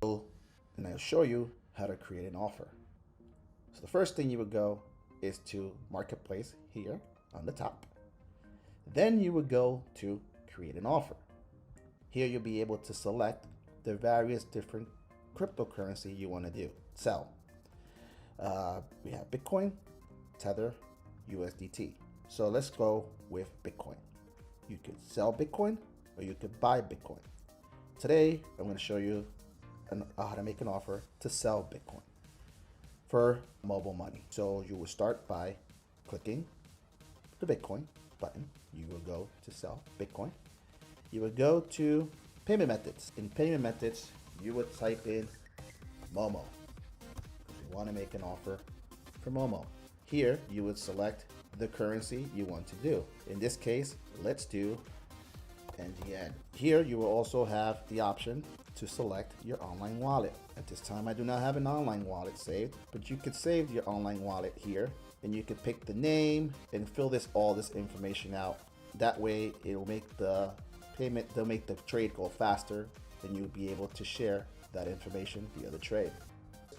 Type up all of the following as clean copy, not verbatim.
And I'll show you how to create an offer. So the first thing you would go is to Marketplace here on the top. Then you would go to create an offer. Here you'll be able to select the various different cryptocurrency you want to sell. We have Bitcoin, Tether, USDT. So let's go with Bitcoin. You could sell Bitcoin or you could buy Bitcoin. Today, I'm going to show you how to make an offer to sell Bitcoin for mobile money. So you will start by clicking the Bitcoin button. You will go to sell Bitcoin. You will go to payment methods. In payment methods, you would type in Momo. You want to make an offer for Momo. Here, you would select the currency you want to do. In this case, let's do NGN. Here, you will also have the option to select your online wallet. At this time, I do not have an online wallet saved, but you could save your online wallet here, and you could pick the name and fill all this information out. That way, it'll make the payment, they'll make the trade go faster, and you'll be able to share that information via the trade.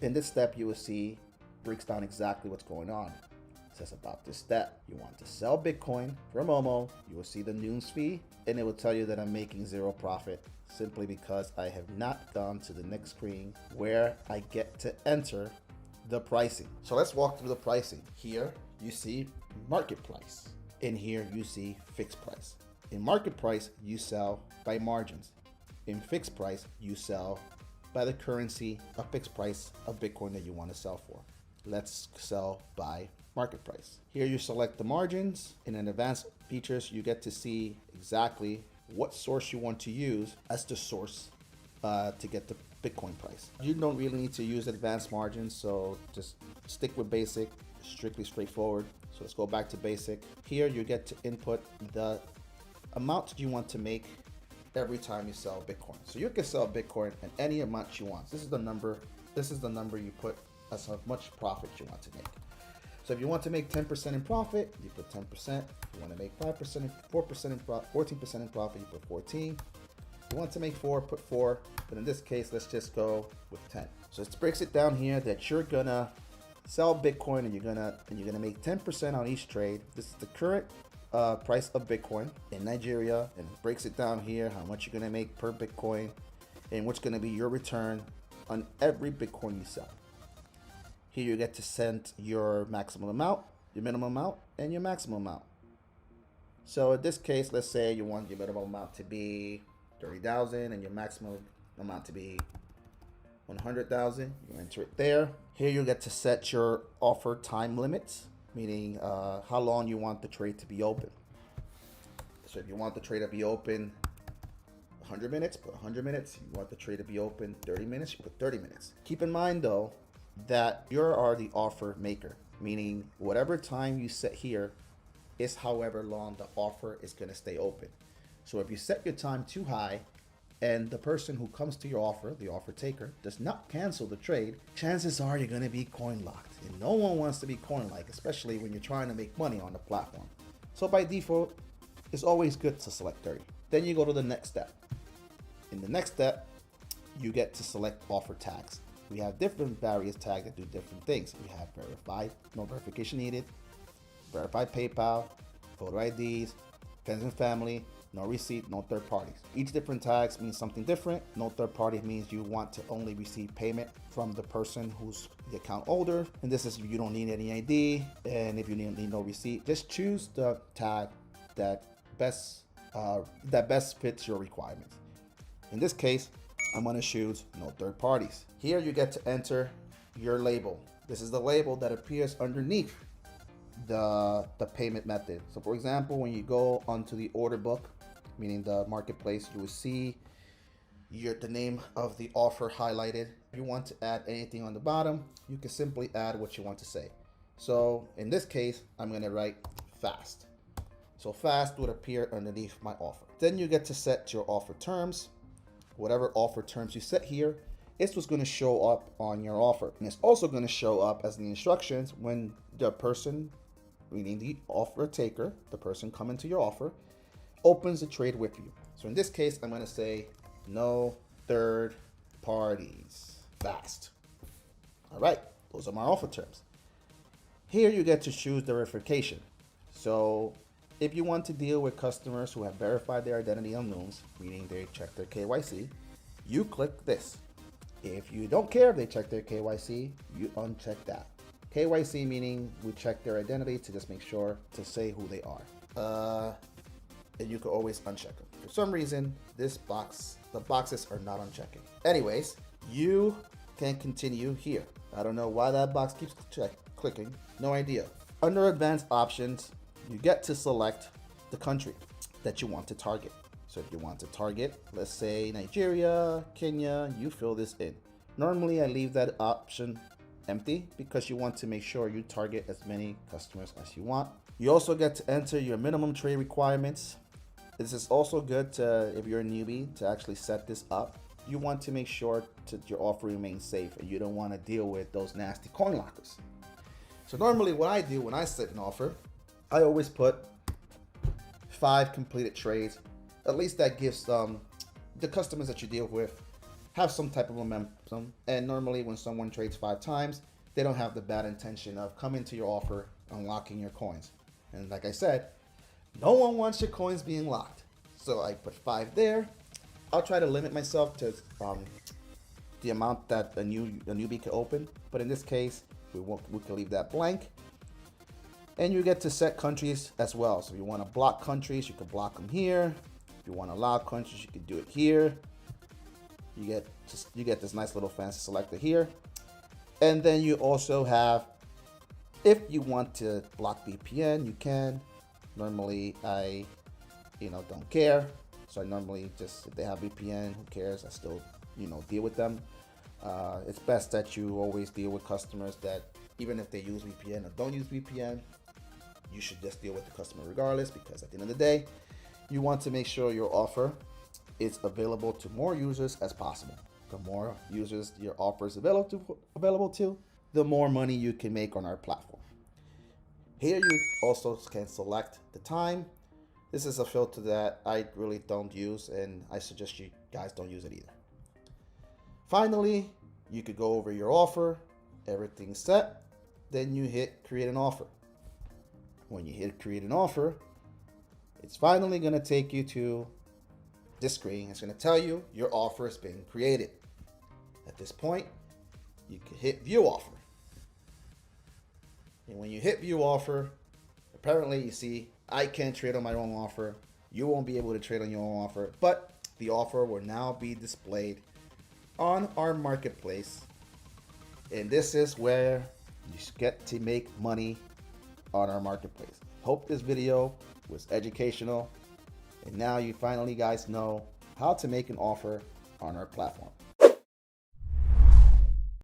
In this step, you will see breaks down exactly what's going on. It says about this step, you want to sell Bitcoin for Momo. You will see the NoOnes fee, and it will tell you that I'm making zero profit simply because I have not gone to the next screen where I get to enter the pricing. So let's walk through the pricing. Here you see market price. In here you see fixed price. In market price, you sell by margins. In fixed price, you sell by the currency, a fixed price of Bitcoin that you want to sell for. Let's sell by market price. Here you select the margins. In an advanced features, you get to see exactly what source you want to use as the source to get the Bitcoin price. You don't really need to use advanced margins, so just stick with basic, strictly straightforward. So let's go back to basic. Here you get to input the amount you want to make every time you sell Bitcoin. So you can sell Bitcoin at any amount you want. This is the number you put as much profit you want to make. So if you want to make 10% in profit, you put 10%. If you want to make 5%, 4% in profit, 14% in profit, you put 14. If you want to make 4, put 4. But in this case, let's just go with 10. So it breaks it down here that you're gonna sell Bitcoin and you're gonna make 10% on each trade. This is the current price of Bitcoin in Nigeria, and it breaks it down here how much you're gonna make per Bitcoin and what's gonna be your return on every Bitcoin you sell. Here you get to send your maximum amount, your minimum amount, and your maximum amount. So in this case, let's say you want your minimum amount to be 30,000 and your maximum amount to be 100,000. You enter it there. Here you get to set your offer time limits, meaning how long you want the trade to be open. So if you want the trade to be open 100 minutes, put 100 minutes. You want the trade to be open 30 minutes, you put 30 minutes. Keep in mind though, that you are the offer maker, meaning whatever time you set here is however long the offer is going to stay open. So if you set your time too high and the person who comes to your offer, the offer taker, does not cancel the trade, chances are you're going to be coin locked. And no one wants to be coin locked, especially when you're trying to make money on the platform. So by default, it's always good to select 30. Then you go to the next step. In the next step, you get to select offer tags. We have different various tags that do different things. We have verified, no verification needed, verified PayPal, photo IDs, friends and family, no receipt, no third parties. Each different tags means something different. No third party means you want to only receive payment from the person who's the account holder. And this is if you don't need any ID, and if you need no receipt, just choose the tag that best fits your requirements. In this case, I'm going to choose no third parties. Here you get to enter your label. This is the label that appears underneath the payment method. So for example, when you go onto the order book, meaning the marketplace, you will see the name of the offer highlighted. If you want to add anything on the bottom, you can simply add what you want to say. So in this case, I'm going to write fast. So fast would appear underneath my offer. Then you get to set your offer terms. Whatever offer terms you set here, it's what's going to show up on your offer. And it's also going to show up as the instructions when the person, meaning the offer taker, the person coming to your offer, opens the trade with you. So in this case, I'm going to say no third parties. Fast. All right, those are my offer terms. Here you get to choose the verification. So if you want to deal with customers who have verified their identity on NoOnes, meaning they check their KYC, you click this. If you don't care if they check their KYC, you uncheck that. KYC meaning we check their identity to just make sure to say who they are. And you can always uncheck them. For some reason, the boxes are not unchecking. Anyways, you can continue here. I don't know why that box keeps clicking. No idea. Under advanced options, you get to select the country that you want to target. So if you want to target, let's say Nigeria, Kenya, you fill this in. Normally I leave that option empty because you want to make sure you target as many customers as you want. You also get to enter your minimum trade requirements. This is also good to, if you're a newbie, to actually set this up. You want to make sure that your offer remains safe and you don't want to deal with those nasty coin lockers. So normally what I do when I set an offer, I always put 5 completed trades. At least that gives the customers that you deal with have some type of momentum. And normally when someone trades 5 times, they don't have the bad intention of coming to your offer, unlocking your coins. And like I said, no one wants your coins being locked. So I put 5 there. I'll try to limit myself to the amount that a newbie can open. But in this case, we can leave that blank. And you get to set countries as well. So if you want to block countries, you can block them here. If you want to allow countries, you can do it here. You get this nice little fancy selector here. And then you also have, if you want to block VPN, you can. Normally I don't care. So I normally just, if they have VPN, who cares? I still deal with them. It's best that you always deal with customers that even if they use VPN or don't use VPN, you should just deal with the customer regardless, because at the end of the day, you want to make sure your offer is available to more users as possible. The more users your offer is available to, the more money you can make on our platform. Here you also can select the time. This is a filter that I really don't use, and I suggest you guys don't use it either. Finally, you could go over your offer, everything's set, then you hit create an offer. When you hit create an offer, it's finally going to take you to this screen. It's going to tell you your offer has been created. At this point, you can hit view offer. And when you hit view offer, apparently you see I can't trade on my own offer. You won't be able to trade on your own offer, but the offer will now be displayed on our marketplace. And this is where you get to make money on our marketplace. Hope this video was educational, and now you finally guys know how to make an offer on our platform.